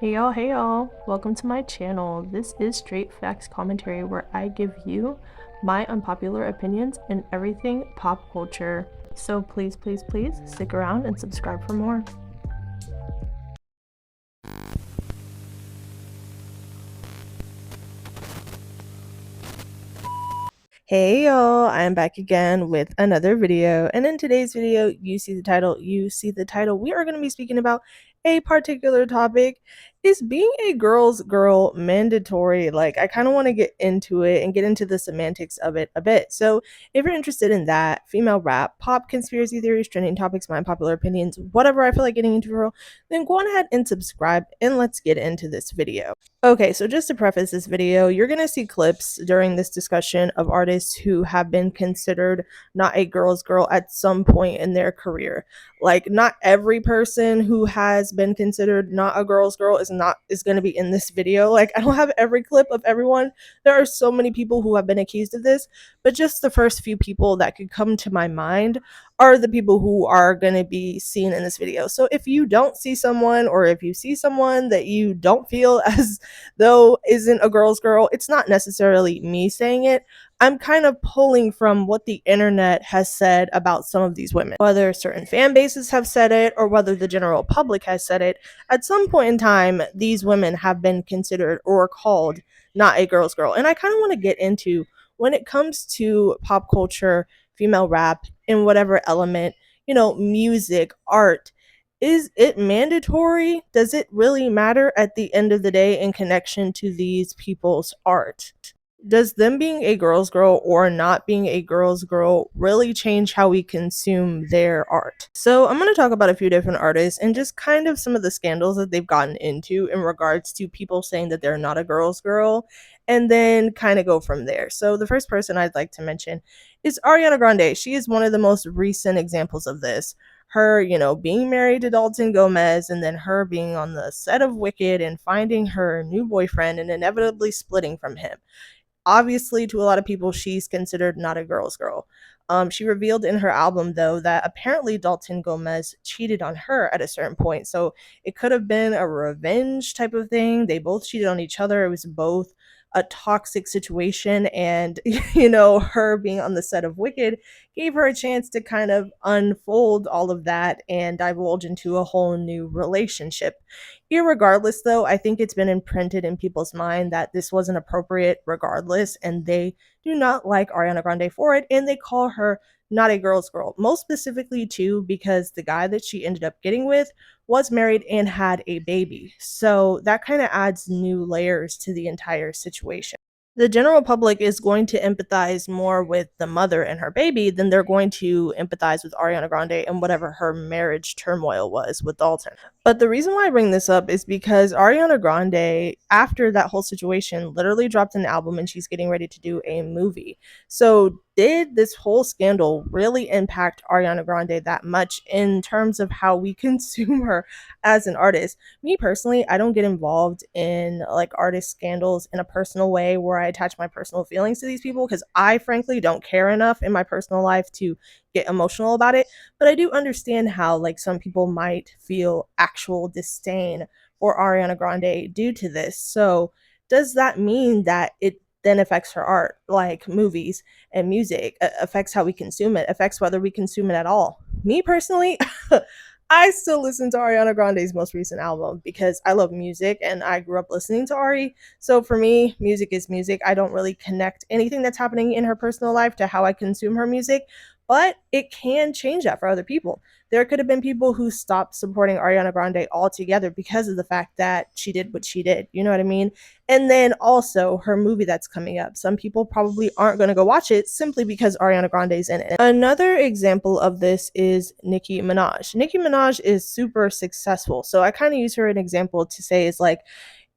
Hey y'all, welcome to my channel. This is Straight Facts Commentary where I give you my unpopular opinions in everything pop culture. So please stick around and subscribe for more. Hey y'all, I am back again with another video, and in today's video, you see the title, we are going to be speaking about a particular topic. Is being a girl's girl mandatory? Like, I kind of want to get into it and get into the semantics of it a bit. So if you're interested in that, female rap, pop, conspiracy theories, trending topics, my unpopular opinions, whatever I feel like getting into for real, then go on ahead and subscribe, and let's get into this video. Okay, so just to preface this video, you're going to see clips during this discussion of artists who have been considered not a girl's girl at some point in their career. Like, not every person who has been considered not a girl's girl is going to be in this video. Like, I don't have every clip of everyone. There are so many people who have been accused of this, but just the first few people that could come to my mind are the people who are going to be seen in this video. So if you don't see someone, or if you see someone that you don't feel as though isn't a girl's girl, it's not necessarily me saying it. I'm kind of pulling from what the internet has said about some of these women. Whether certain fan bases have said it or whether the general public has said it, at some point in time, these women have been considered or called not a girl's girl. And I kind of want to get into, when it comes to pop culture, female rap, in whatever element, music, art, is it mandatory? Does it really matter at the end of the day in connection to these people's art? Does them being a girl's girl or not being a girl's girl really change how we consume their art? So I'm going to talk about a few different artists and just kind of some of the scandals that they've gotten into in regards to people saying that they're not a girl's girl, and then kind of go from there. So the first person I'd like to mention is Ariana Grande. She is one of the most recent examples of this. Her, being married to Dalton Gomez, and then her being on the set of Wicked and finding her new boyfriend and inevitably splitting from him. Obviously, to a lot of people, she's considered not a girl's girl. She revealed in her album, though, that apparently Dalton Gomez cheated on her at a certain point. So it could have been a revenge type of thing. They both cheated on each other. It was both a toxic situation. And, her being on the set of Wicked gave her a chance to kind of unfold all of that and divulge into a whole new relationship. Irregardless, though, I think it's been imprinted in people's mind that this wasn't appropriate regardless, and they do not like Ariana Grande for it, and they call her not a girl's girl. Most specifically, too, because the guy that she ended up getting with was married and had a baby. So that kind of adds new layers to the entire situation. The general public is going to empathize more with the mother and her baby than they're going to empathize with Ariana Grande and whatever her marriage turmoil was with Dalton. But the reason why I bring this up is because Ariana Grande, after that whole situation, literally dropped an album and she's getting ready to do a movie. So did this whole scandal really impact Ariana Grande that much in terms of how we consume her as an artist? Me personally, I don't get involved in like artist scandals in a personal way where I attach my personal feelings to these people, because I frankly don't care enough in my personal life to get emotional about it. But I do understand how like some people might feel actual disdain for Ariana Grande due to this. So does that mean that it then affects her art, like movies and music, affects how we consume it, affects whether we consume it at all? Me personally, I still listen to Ariana Grande's most recent album because I love music and I grew up listening to Ari. So for me, music is music. I don't really connect anything that's happening in her personal life to how I consume her music, but it can change that for other people. There could have been people who stopped supporting Ariana Grande altogether because of the fact that she did what she did. You know what I mean? And then also her movie that's coming up. Some people probably aren't going to go watch it simply because Ariana Grande's in it. Another example of this is Nicki Minaj. Nicki Minaj is super successful. So I kind of use her an example to say is like,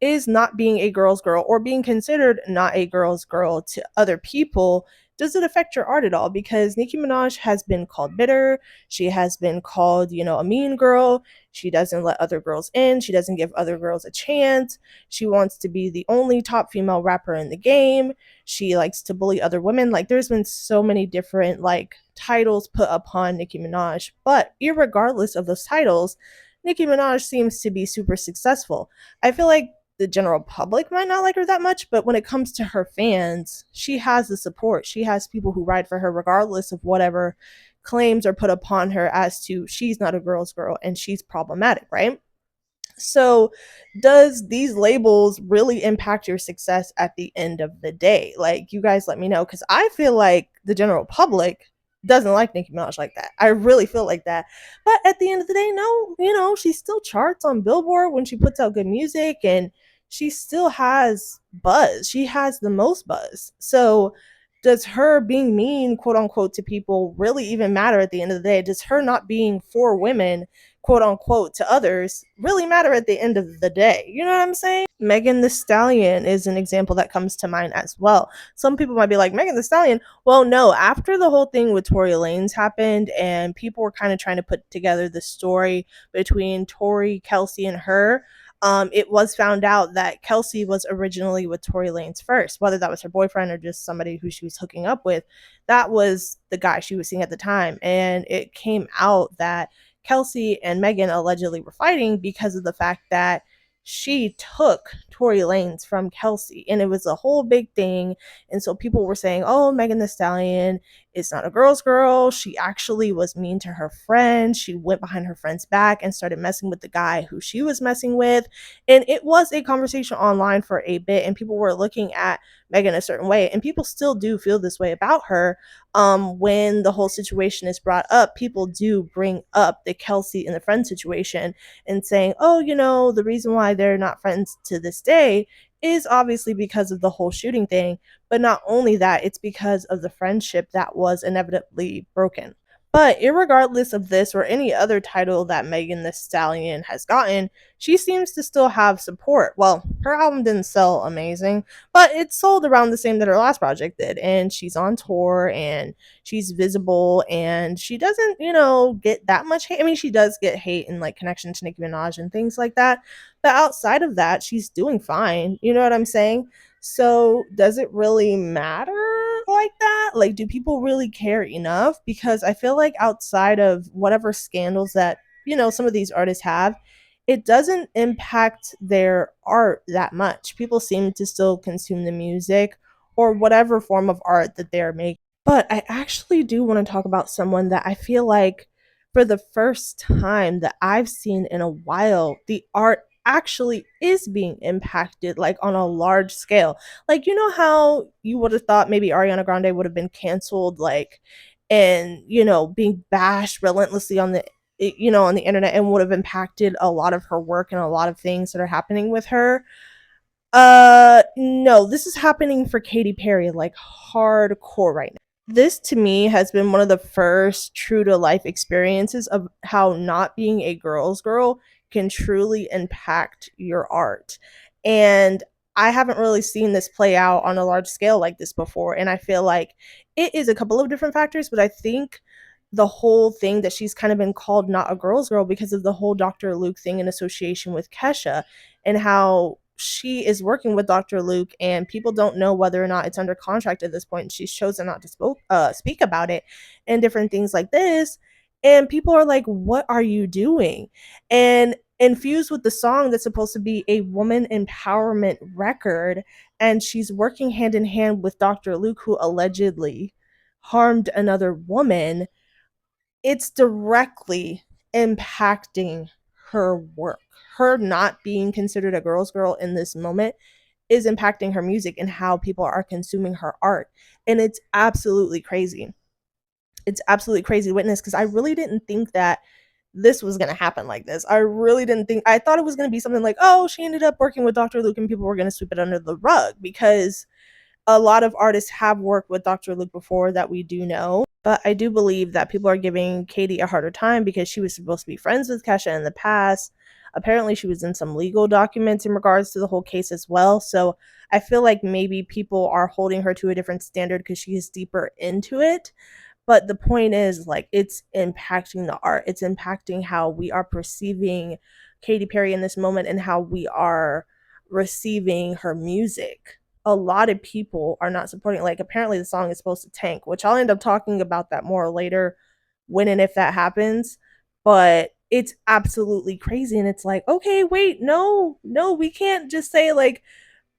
is not being a girl's girl or being considered not a girl's girl to other people, does it affect your art at all? Because Nicki Minaj has been called bitter. She has been called, a mean girl. She doesn't let other girls in. She doesn't give other girls a chance. She wants to be the only top female rapper in the game. She likes to bully other women. Like, there's been so many different, like, titles put upon Nicki Minaj. But irregardless of those titles, Nicki Minaj seems to be super successful. I feel like the general public might not like her that much, but when it comes to her fans, she has the support. She has people who ride for her regardless of whatever claims are put upon her as to she's not a girl's girl and she's problematic, right? So, does these labels really impact your success at the end of the day? Like, you guys let me know because I feel like the general public doesn't like Nicki Minaj like that. I really feel like that. But at the end of the day, no, she still charts on Billboard when she puts out good music and she still has buzz. She has the most buzz. So, does her being mean, quote unquote, to people really even matter at the end of the day? Does her not being for women, quote unquote, to others really matter at the end of the day? You know what I'm saying? Megan the Stallion is an example that comes to mind as well. Some people might be like, Megan the Stallion. Well, no, after the whole thing with Tory Lanez happened and people were kind of trying to put together the story between Tory, Kelsey, and her, it was found out that Kelsey was originally with Tory Lanez first, whether that was her boyfriend or just somebody who she was hooking up with. That was the guy she was seeing at the time. And it came out that Kelsey and Megan allegedly were fighting because of the fact that she took Tory Lanez from Kelsey, and it was a whole big thing. And so people were saying, "Oh, Megan the Stallion is not a girl's girl. She actually was mean to her friend. She went behind her friend's back and started messing with the guy who she was messing with." And it was a conversation online for a bit, and people were looking at Megan a certain way, and people still do feel this way about her. When the whole situation is brought up, people do bring up the Kelsey and the friend situation and saying, oh, the reason why they're not friends to this day is obviously because of the whole shooting thing. But not only that, it's because of the friendship that was inevitably broken. But irregardless of this or any other title that Megan the Stallion has gotten, she seems to still have support. Well, her album didn't sell amazing, but it sold around the same that her last project did. And she's on tour and she's visible and she doesn't, get that much hate. I mean, she does get hate in like connection to Nicki Minaj and things like that. But outside of that, she's doing fine. You know what I'm saying? So does it really matter like that? Like, do people really care enough? Because I feel like outside of whatever scandals that, some of these artists have, it doesn't impact their art that much. People seem to still consume the music or whatever form of art that they're making. But I actually do want to talk about someone that I feel like for the first time that I've seen in a while, the art actually is being impacted like on a large scale. Like, how you would have thought maybe Ariana Grande would have been canceled, like, and, being bashed relentlessly on the internet and would have impacted a lot of her work and a lot of things that are happening with her. No, this is happening for Katy Perry, like hardcore right now. This to me has been one of the first true to life experiences of how not being a girl's girl can truly impact your art. And I haven't really seen this play out on a large scale like this before. And I feel like it is a couple of different factors, but I think the whole thing that she's kind of been called not a girl's girl because of the whole Dr. Luke thing in association with Kesha and how she is working with Dr. Luke and people don't know whether or not it's under contract at this point. She's chosen not to speak about it and different things like this. And people are like, what are you doing? And infused with the song that's supposed to be a woman empowerment record. And she's working hand in hand with Dr. Luke, who allegedly harmed another woman. It's directly impacting her work. Her not being considered a girl's girl in this moment is impacting her music and how people are consuming her art. And it's absolutely crazy. It's absolutely crazy to witness because I really didn't think that this was going to happen like this. I really didn't think, I thought it was going to be something like, oh, she ended up working with Dr. Luke and people were going to sweep it under the rug because a lot of artists have worked with Dr. Luke before that we do know. But I do believe that people are giving Katy a harder time because she was supposed to be friends with Kesha in the past. Apparently, she was in some legal documents in regards to the whole case as well. So I feel like maybe people are holding her to a different standard because she is deeper into it. But the point is, like, it's impacting the art. It's impacting how we are perceiving Katy Perry in this moment and how we are receiving her music. A lot of people are not supporting, like, apparently the song is supposed to tank, which I'll end up talking about that more later when and if that happens. But it's absolutely crazy. And it's like, okay, wait, no, we can't just say like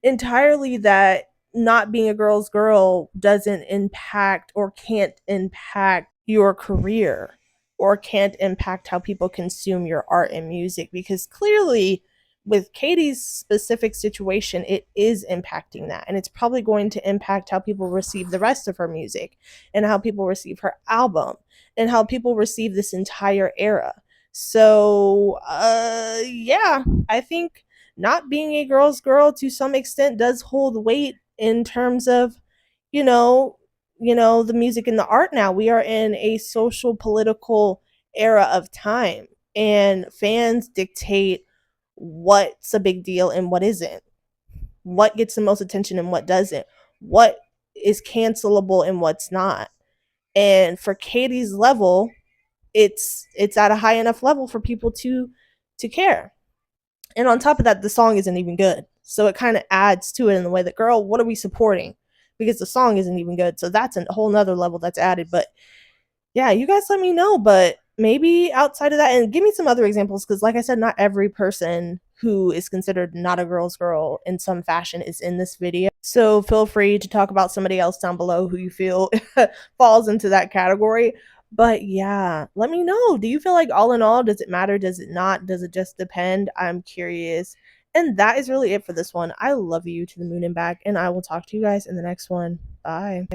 entirely that not being a girl's girl doesn't impact or can't impact your career or can't impact how people consume your art and music, because clearly with Katy's specific situation it is impacting that, and it's probably going to impact how people receive the rest of her music and how people receive her album and how people receive this entire era. So yeah, I think not being a girl's girl to some extent does hold weight in terms of, you know, the music and the art. Now we are in a social political era of time, and fans dictate what's a big deal and what isn't, what gets the most attention and what doesn't, what is cancelable and what's not. And for Katy's level, it's at a high enough level for people to care. And on top of that, the song isn't even good. So it kind of adds to it in the way that, girl, what are we supporting? Because the song isn't even good. So that's a whole nother level that's added. But yeah, you guys let me know. But maybe outside of that, and give me some other examples, because like I said, not every person who is considered not a girl's girl in some fashion is in this video. So feel free to talk about somebody else down below who you feel falls into that category. But yeah, let me know. Do you feel like all in all, does it matter? Does it not? Does it just depend? I'm curious. And that is really it for this one. I love you to the moon and back, and I will talk to you guys in the next one. Bye.